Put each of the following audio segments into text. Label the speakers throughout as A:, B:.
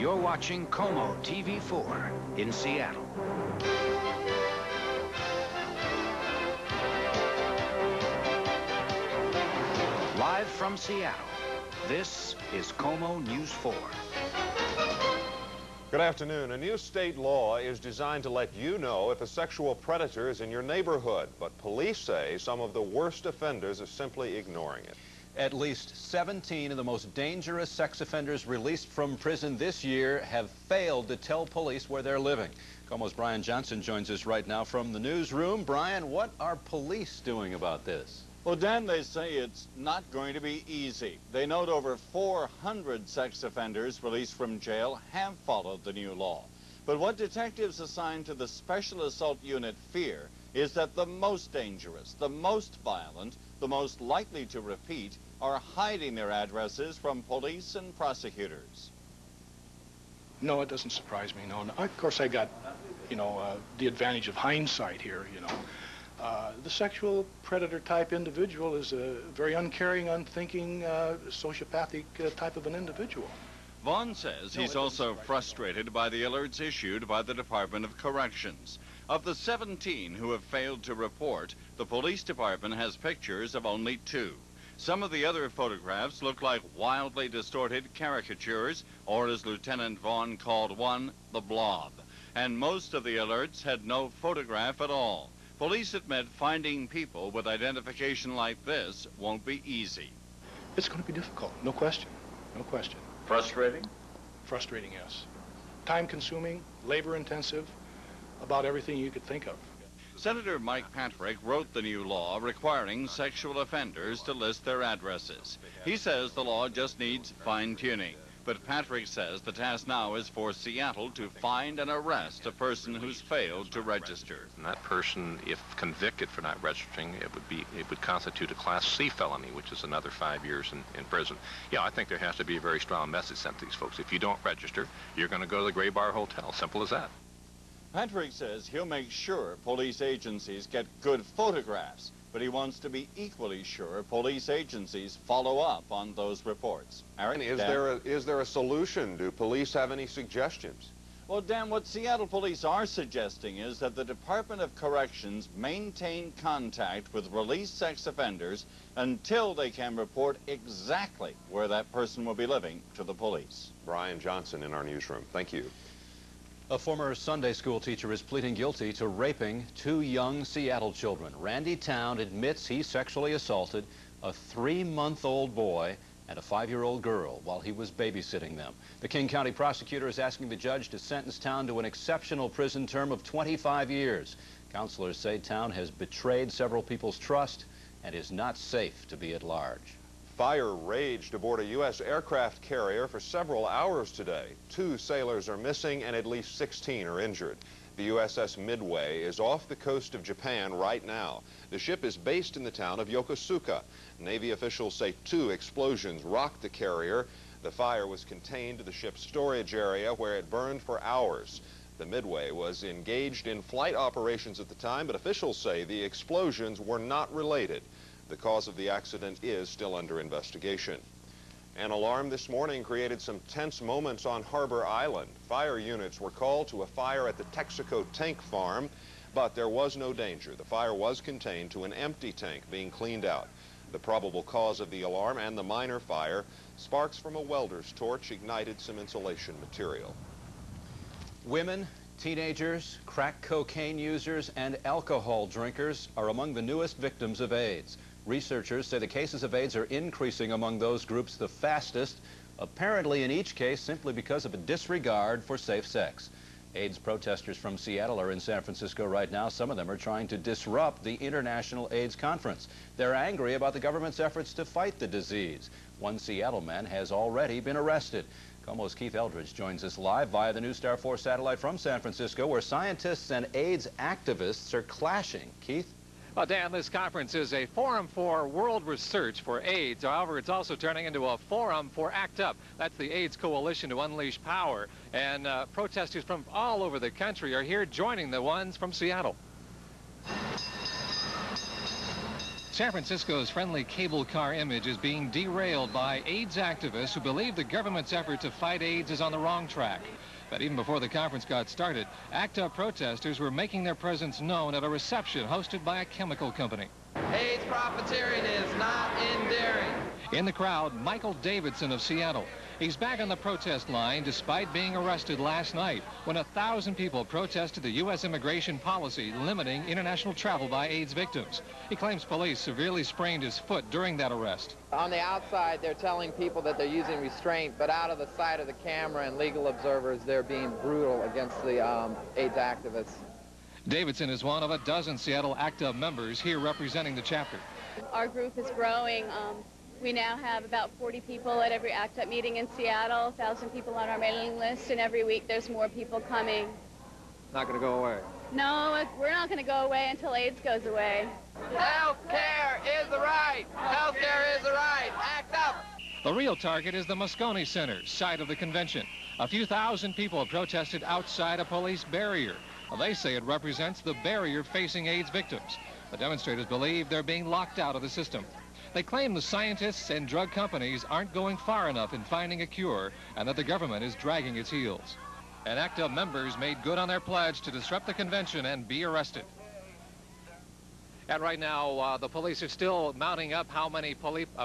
A: You're watching KOMO TV4 in Seattle. Live from Seattle, this is KOMO News 4.
B: Good afternoon. A new state law is designed to let you know if a sexual predator is in your neighborhood, but police say some of the worst offenders are simply ignoring it.
C: At least 17 of the most dangerous sex offenders released from prison this year have failed to tell police where they're living. KOMO's Brian Johnson joins us right now from the newsroom. Brian, what are police doing about this?
D: Well, Dan, they say it's not going to be easy. They note over 400 sex offenders released from jail have followed the new law. But what detectives assigned to the Special Assault Unit fear is that the most dangerous, the most violent, the most likely to repeat are hiding their addresses from police and prosecutors.
E: No, it doesn't surprise me. No, of course I got, the advantage of hindsight here, The sexual predator type individual is a very uncaring, unthinking, sociopathic type of an individual.
D: Vaughn says he's also frustrated by the alerts issued by the Department of Corrections. Of the 17 who have failed to report, the police department has pictures of only 2. Some of the other photographs look like wildly distorted caricatures, or as Lieutenant Vaughn called one, the blob. And most of the alerts had no photograph at all. Police admit finding people with identification like this won't be easy.
E: It's going to be difficult, no question, no question.
D: Frustrating?
E: Frustrating, yes. Time-consuming, labor-intensive, about everything you could think of.
D: Senator Mike Patrick wrote the new law requiring sexual offenders to list their addresses. He says the law just needs fine-tuning. But Patrick says the task now is for Seattle to find and arrest a person who's failed to register.
F: And that person, if convicted for not registering, it would constitute a Class C felony, which is another 5 years in prison. Yeah, I think there has to be a very strong message sent to these folks. If you don't register, you're going to go to the Gray Bar Hotel. Simple as that.
D: Patrick says he'll make sure police agencies get good photographs, but he wants to be equally sure police agencies follow up on those reports. Eric,
B: is there a solution? Do police have any suggestions?
D: Well, Dan, what Seattle police are suggesting is that the Department of Corrections maintain contact with released sex offenders until they can report exactly where that person will be living to the police.
B: Brian Johnson in our newsroom. Thank you.
C: A former Sunday school teacher is pleading guilty to raping 2 young Seattle children. Randy Town admits he sexually assaulted a 3-month-old boy and a 5-year-old girl while he was babysitting them. The King County prosecutor is asking the judge to sentence Town to an exceptional prison term of 25 years. Counselors say Town has betrayed several people's trust and is not safe to be at large.
B: Fire raged aboard a U.S. aircraft carrier for several hours today. 2 sailors are missing and at least 16 are injured. The USS Midway is off the coast of Japan right now. The ship is based in the town of Yokosuka. Navy officials say 2 explosions rocked the carrier. The fire was contained to the ship's storage area where it burned for hours. The Midway was engaged in flight operations at the time, but officials say the explosions were not related. The cause of the accident is still under investigation. An alarm this morning created some tense moments on Harbor Island. Fire units were called to a fire at the Texaco tank farm, but there was no danger. The fire was contained to an empty tank being cleaned out. The probable cause of the alarm and the minor fire, sparks from a welder's torch ignited some insulation material.
C: Women, teenagers, crack cocaine users, and alcohol drinkers are among the newest victims of AIDS. Researchers say the cases of AIDS are increasing among those groups the fastest, apparently in each case simply because of a disregard for safe sex. AIDS protesters from Seattle are in San Francisco right now. Some of them are trying to disrupt the International AIDS Conference. They're angry about the government's efforts to fight the disease. One Seattle man has already been arrested. KOMO's Keith Eldridge joins us live via the News Star 4 satellite from San Francisco, where scientists and AIDS activists are clashing. Keith?
G: Well, Dan, this conference is a forum for world research for AIDS. However, it's also turning into a forum for ACT UP. That's the AIDS Coalition to Unleash Power. And protesters from all over the country are here joining the ones from Seattle. San Francisco's friendly cable car image is being derailed by AIDS activists who believe the government's effort to fight AIDS is on the wrong track. But even before the conference got started, ACT UP protesters were making their presence known at a reception hosted by a chemical company.
H: AIDS profiteering is not endearing.
G: In the crowd, Michael Davidson of Seattle. He's back on the protest line despite being arrested last night when 1,000 people protested the U.S. immigration policy limiting international travel by AIDS victims. He claims police severely sprained his foot during that arrest.
H: On the outside, they're telling people that they're using restraint, but out of the sight of the camera and legal observers, they're being brutal against the AIDS activists.
G: Davidson is one of a dozen Seattle ACT UP members here representing the chapter.
I: Our group is growing. We now have about 40 people at every ACT UP meeting in Seattle, 1,000 people on our mailing list, and every week there's more people coming.
G: Not going to go away?
I: No, we're not going to go away until AIDS goes away.
H: Health care is the right. Health care is the right. ACT UP.
G: The real target is the Moscone Center, site of the convention. A few thousand people have protested outside a police barrier. Well, they say it represents the barrier facing AIDS victims. The demonstrators believe they're being locked out of the system. They claim the scientists and drug companies aren't going far enough in finding a cure and that the government is dragging its heels. And ACT UP members made good on their pledge to disrupt the convention and be arrested. And right now, the police are still mounting up how many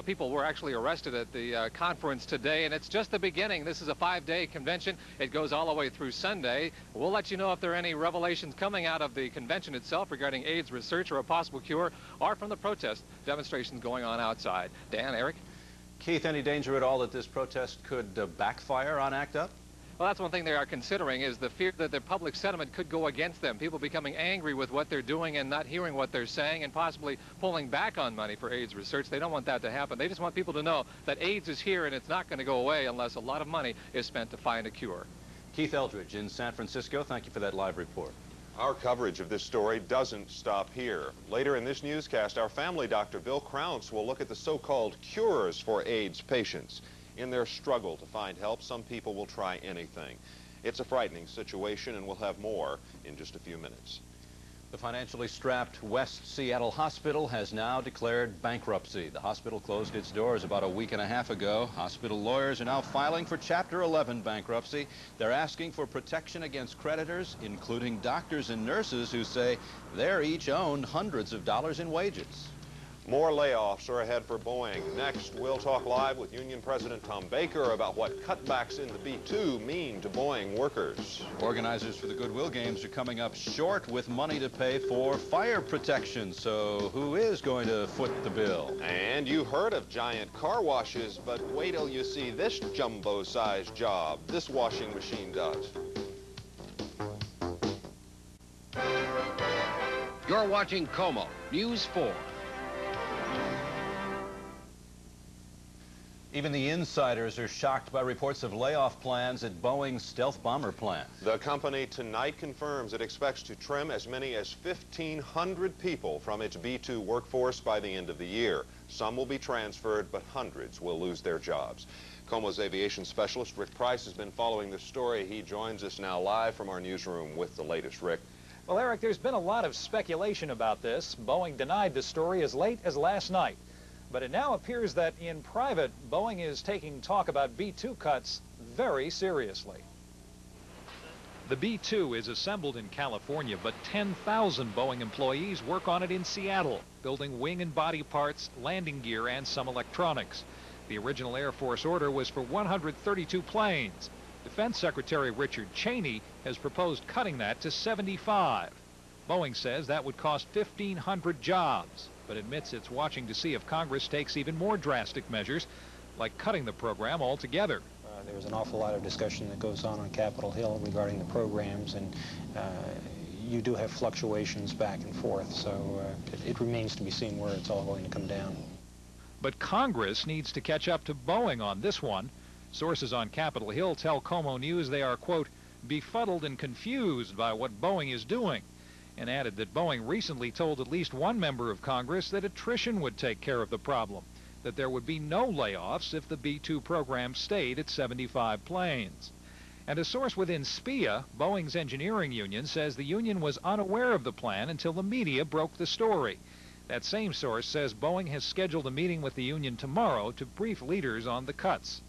G: people were actually arrested at the conference today. And it's just the beginning. This is a 5-day convention. It goes all the way through Sunday. We'll let you know if there are any revelations coming out of the convention itself regarding AIDS research or a possible cure, or from the protest demonstrations going on outside. Dan, Eric?
C: Keith, any danger at all that this protest could backfire on ACT UP?
G: Well, that's one thing they are considering, is the fear that their public sentiment could go against them. People becoming angry with what they're doing and not hearing what they're saying and possibly pulling back on money for AIDS research. They don't want that to happen. They just want people to know that AIDS is here and it's not going to go away unless a lot of money is spent to find a cure.
C: Keith Eldridge in San Francisco, thank you for that live report.
B: Our coverage of this story doesn't stop here. Later in this newscast, our family doctor, Bill Crounce, will look at the so-called cures for AIDS patients. In their struggle to find help, some people will try anything. It's a frightening situation, and we'll have more in just a few minutes.
C: The financially strapped West Seattle Hospital has now declared bankruptcy. The hospital closed its doors about a week and a half ago. Hospital lawyers are now filing for Chapter 11 bankruptcy. They're asking for protection against creditors, including doctors and nurses who say they're each owed hundreds of dollars in wages.
B: More layoffs are ahead for Boeing. Next, we'll talk live with Union President Tom Baker about what cutbacks in the B-2 mean to Boeing workers.
C: Organizers for the Goodwill Games are coming up short with money to pay for fire protection. So who is going to foot the bill?
B: And you heard of giant car washes, but wait till you see this jumbo-sized job this washing machine does.
A: You're watching KOMO, News 4.
C: Even the insiders are shocked by reports of layoff plans at Boeing's stealth bomber plant.
B: The company tonight confirms it expects to trim as many as 1,500 people from its B-2 workforce by the end of the year. Some will be transferred, but hundreds will lose their jobs. KOMO's aviation specialist, Rick Price, has been following this story. He joins us now live from our newsroom with the latest. Rick.
J: Well, Eric, there's been a lot of speculation about this. Boeing denied the story as late as last night. But it now appears that in private, Boeing is taking talk about B-2 cuts very seriously.
K: The B-2 is assembled in California, but 10,000 Boeing employees work on it in Seattle, building wing and body parts, landing gear, and some electronics. The original Air Force order was for 132 planes. Defense Secretary Richard Cheney has proposed cutting that to 75. Boeing says that would cost 1,500 jobs, but admits it's watching to see if Congress takes even more drastic measures, like cutting the program altogether.
L: There's an awful lot of discussion that goes on Capitol Hill regarding the programs, and you do have fluctuations back and forth, so it remains to be seen where it's all going to come down.
K: But Congress needs to catch up to Boeing on this one. Sources on Capitol Hill tell KOMO News they are, quote, befuddled and confused by what Boeing is doing, and added that Boeing recently told at least one member of Congress that attrition would take care of the problem, that there would be no layoffs if the B-2 program stayed at 75 planes. And a source within SPIA, Boeing's engineering union, says the union was unaware of the plan until the media broke the story. That same source says Boeing has scheduled a meeting with the union tomorrow to brief leaders on the cuts.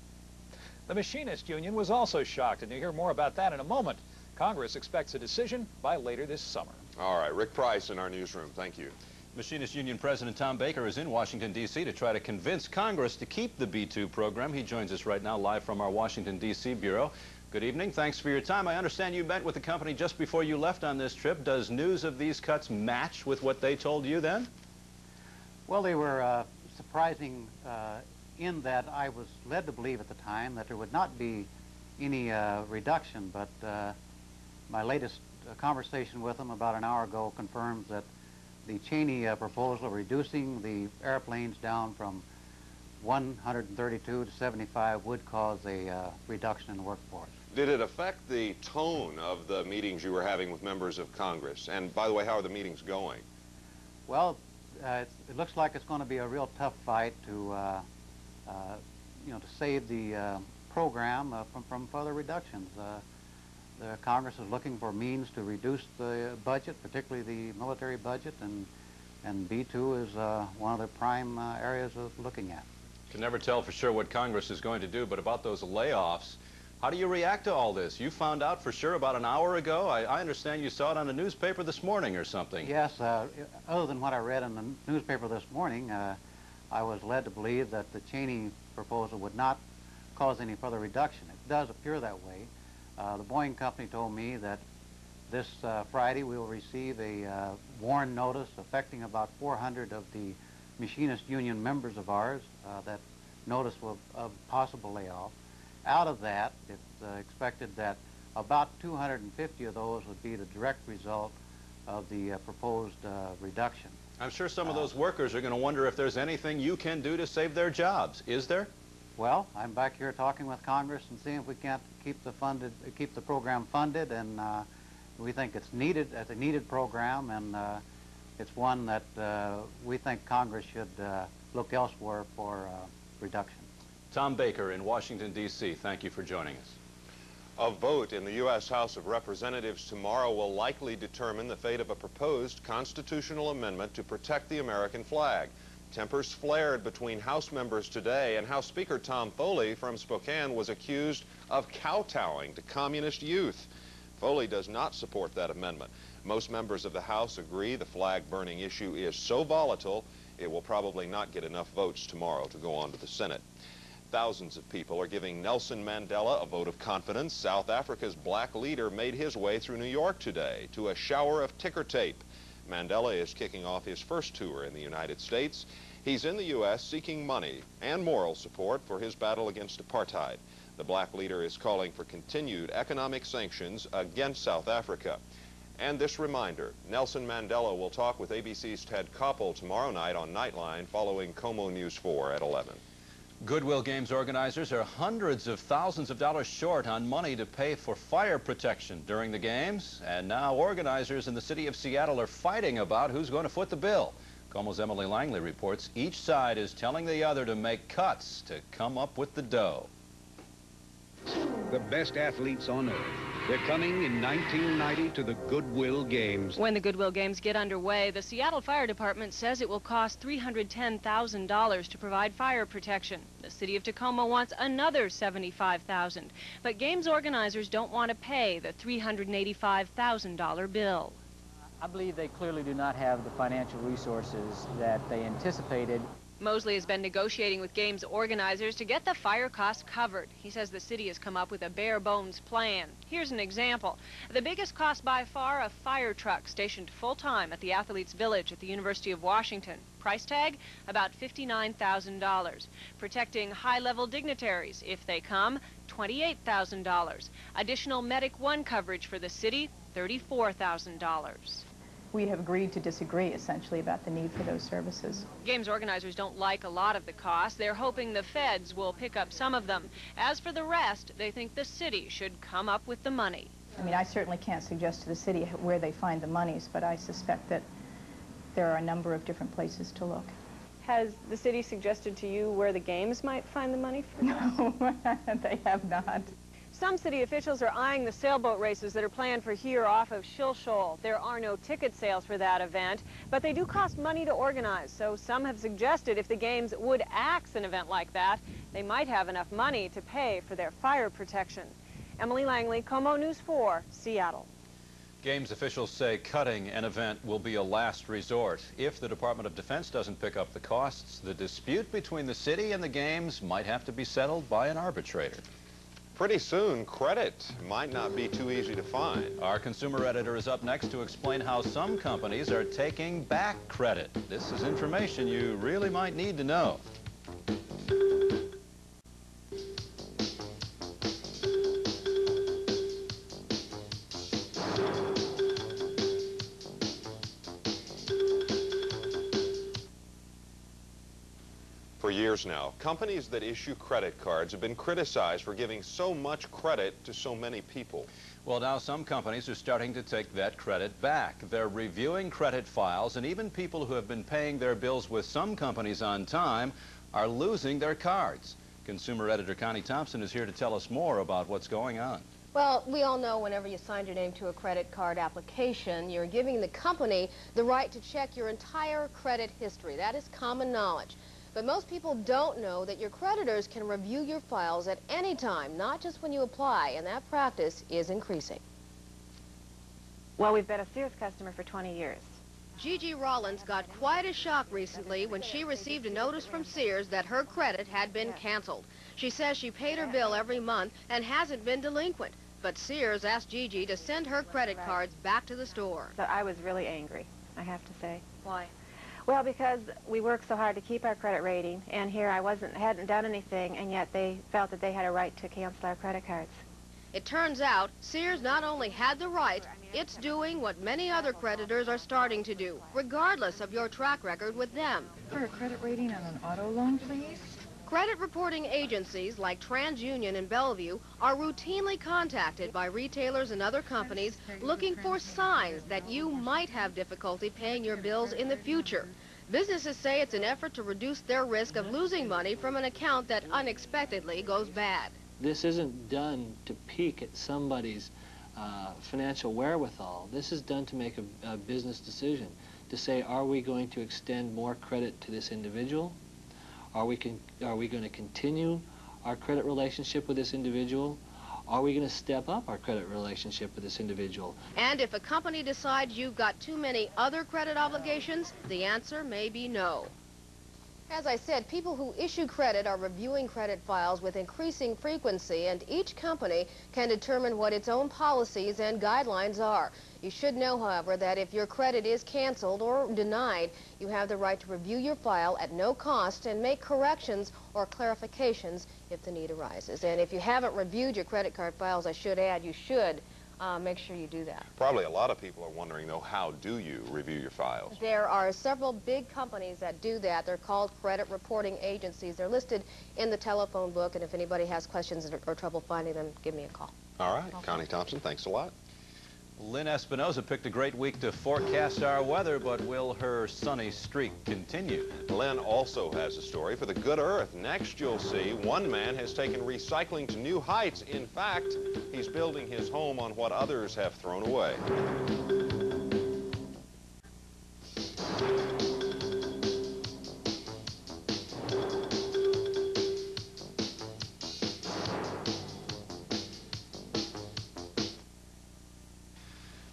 J: The Machinist Union was also shocked, and you'll hear more about that in a moment. Congress expects a decision by later this summer.
B: All right, Rick Price in our newsroom. Thank you.
C: Machinist Union President Tom Baker is in Washington, D.C. to try to convince Congress to keep the B-2 program. He joins us right now live from our Washington, D.C. bureau. Good evening. Thanks for your time. I understand you met with the company just before you left on this trip. Does news of these cuts match with what they told you then?
M: Well, they were surprising in that I was led to believe at the time that there would not be any reduction, but my latest conversation with them about an hour ago confirms that the Cheney proposal reducing the airplanes down from 132 to 75 would cause a reduction in the workforce.
B: Did it affect the tone of the meetings you were having with members of Congress? And by the way, how are the meetings going?
M: Well, it looks like it's going to be a real tough fight to, to save the program from further reductions. The Congress is looking for means to reduce the budget, particularly the military budget, and B-2 is one of the prime areas of looking at.
C: Can never tell for sure what Congress is going to do, but about those layoffs, how do you react to all this? You found out for sure about an hour ago. I understand you saw it on the newspaper this morning or something.
M: Yes, other than what I read in the newspaper this morning, I was led to believe that the Cheney proposal would not cause any further reduction. It does appear that way. The Boeing company told me that this Friday we will receive a warn notice affecting about 400 of the machinist union members of ours. That notice of possible layoff. Out of that, it's expected that about 250 of those would be the direct result of the proposed reduction.
C: I'm sure some of those workers are going to wonder if there's anything you can do to save their jobs. Is there?
M: Well, I'm back here talking with Congress and seeing if we can't keep the program funded, and we think it's needed as a needed program, and it's one that we think Congress should look elsewhere for reduction.
C: Tom Baker in Washington, D.C., thank you for joining us.
B: A vote in the U.S. House of Representatives tomorrow will likely determine the fate of a proposed constitutional amendment to protect the American flag. Tempers flared between House members today, and House Speaker Tom Foley from Spokane was accused of kowtowing to communist youth. Foley does not support that amendment. Most members of the House agree the flag-burning issue is so volatile it will probably not get enough votes tomorrow to go on to the Senate. Thousands of people are giving Nelson Mandela a vote of confidence. South Africa's black leader made his way through New York today to a shower of ticker tape. Mandela is kicking off his first tour in the United States. He's in the U.S. seeking money and moral support for his battle against apartheid. The black leader is calling for continued economic sanctions against South Africa. And this reminder, Nelson Mandela will talk with ABC's Ted Koppel tomorrow night on Nightline following KOMO News 4 at 11.
C: Goodwill Games organizers are hundreds of thousands of dollars short on money to pay for fire protection during the games, and now organizers in the city of Seattle are fighting about who's going to foot the bill. KOMO's Emily Langley reports each side is telling the other to make cuts to come up with the dough.
A: The best athletes on earth. They're coming in 1990 to the Goodwill Games.
N: When the Goodwill Games get underway, the Seattle Fire Department says it will cost $310,000 to provide fire protection. The city of Tacoma wants another $75,000, but games organizers don't want to pay the $385,000 bill.
O: I believe they clearly do not have the financial resources that they anticipated.
N: Mosley has been negotiating with games organizers to get the fire costs covered. He says the city has come up with a bare-bones plan. Here's an example. The biggest cost by far, a fire truck stationed full-time at the Athletes' Village at the University of Washington. Price tag, about $59,000. Protecting high-level dignitaries, if they come, $28,000. Additional Medic 1 coverage for the city, $34,000.
P: We have agreed to disagree, essentially, about the need for those services.
N: Games organizers don't like a lot of the costs. They're hoping the feds will pick up some of them. As for the rest, they think the city should come up with the money.
P: I mean, I certainly can't suggest to the city where they find the monies, but I suspect that there are a number of different places to look.
Q: Has the city suggested to you where the games might find the money for this?
P: No, they have not.
N: Some city officials are eyeing the sailboat races that are planned for here off of Shill Shoal. There are no ticket sales for that event, but they do cost money to organize. So some have suggested if the games would axe an event like that, they might have enough money to pay for their fire protection. Emily Langley, KOMO News 4, Seattle.
C: Games officials say cutting an event will be a last resort. If the Department of Defense doesn't pick up the costs, the dispute between the city and the games might have to be settled by an arbitrator.
B: Pretty soon, credit might not be too easy to find.
C: Our consumer editor is up next to explain how some companies are taking back credit. This is information you really might need to know.
B: For years now, companies that issue credit cards have been criticized for giving so much credit to so many people.
C: Well, now some companies are starting to take that credit back. They're reviewing credit files, and even people who have been paying their bills with some companies on time are losing their cards. Consumer editor Connie Thompson is here to tell us more about what's going on.
Q: Well, we all know whenever you signed your name to a credit card application, you're giving the company the right to check your entire credit history. That is common knowledge. But most people don't know that your creditors can review your files at any time, not just when you apply, and that practice is increasing.
R: Well, we've been a Sears customer for 20 years.
Q: Gigi Rollins got quite a shock recently when she received a notice from Sears that her credit had been canceled. She says she paid her bill every month and hasn't been delinquent. But Sears asked Gigi to send her credit cards back to the store.
R: So I was really angry, I have to say.
Q: Why?
R: Well, because we worked so hard to keep our credit rating, and here I hadn't done anything, and yet they felt that they had a right to cancel our credit cards.
Q: It turns out Sears not only had the right, it's doing what many other creditors are starting to do, regardless of your track record with them.
P: For a credit rating on an auto loan, please.
Q: Credit reporting agencies like TransUnion and Bellevue are routinely contacted by retailers and other companies looking for signs that you might have difficulty paying your bills in the future. Businesses say it's an effort to reduce their risk of losing money from an account that unexpectedly goes bad.
S: This isn't done to peek at somebody's financial wherewithal. This is done to make a business decision, to say, are we going to extend more credit to this individual? Are we going to continue our credit relationship with this individual? Are we going to step up our credit relationship with this individual?
Q: And if a company decides you've got too many other credit obligations, the answer may be no. As I said, people who issue credit are reviewing credit files with increasing frequency, and each company can determine what its own policies and guidelines are. You should know, however, that if your credit is canceled or denied, you have the right to review your file at no cost and make corrections or clarifications if the need arises. And if you haven't reviewed your credit card files, I should add, you should make sure you do that.
B: Probably a lot of people are wondering, though, how do you review your files?
Q: There are several big companies that do that. They're called credit reporting agencies. They're listed in the telephone book, and if anybody has questions or trouble finding them, give me a call.
B: All right. Okay. Connie Thompson, thanks a lot.
C: Lynn Espinoza picked a great week to forecast our weather, but will her sunny streak continue?
B: Lynn also has a story for the good earth. Next, you'll see one man has taken recycling to new heights. In fact, he's building his home on what others have thrown away.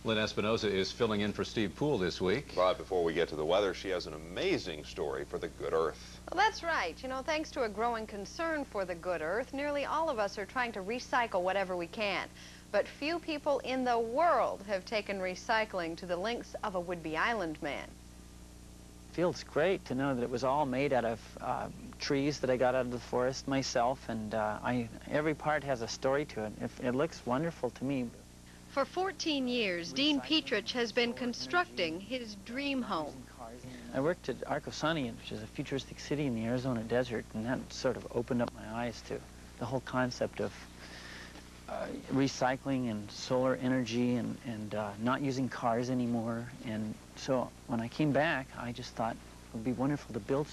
C: Lynn Espinoza is filling in for Steve Poole this week.
B: But before we get to the weather, she has an amazing story for the good earth.
N: Well, that's right. You know, thanks to a growing concern for the good earth, nearly all of us are trying to recycle whatever we can. But few people in the world have taken recycling to the lengths of a would-be island man.
O: Feels great to know that it was all made out of trees that I got out of the forest myself, and every part has a story to it. It looks wonderful to me.
Q: For 14 years, Dean Petrich has been constructing his dream home.
O: I worked at Arcosani, which is a futuristic city in the Arizona desert, and that sort of opened up my eyes to the whole concept of recycling and solar energy and not using cars anymore. And so when I came back, I just thought it would be wonderful to build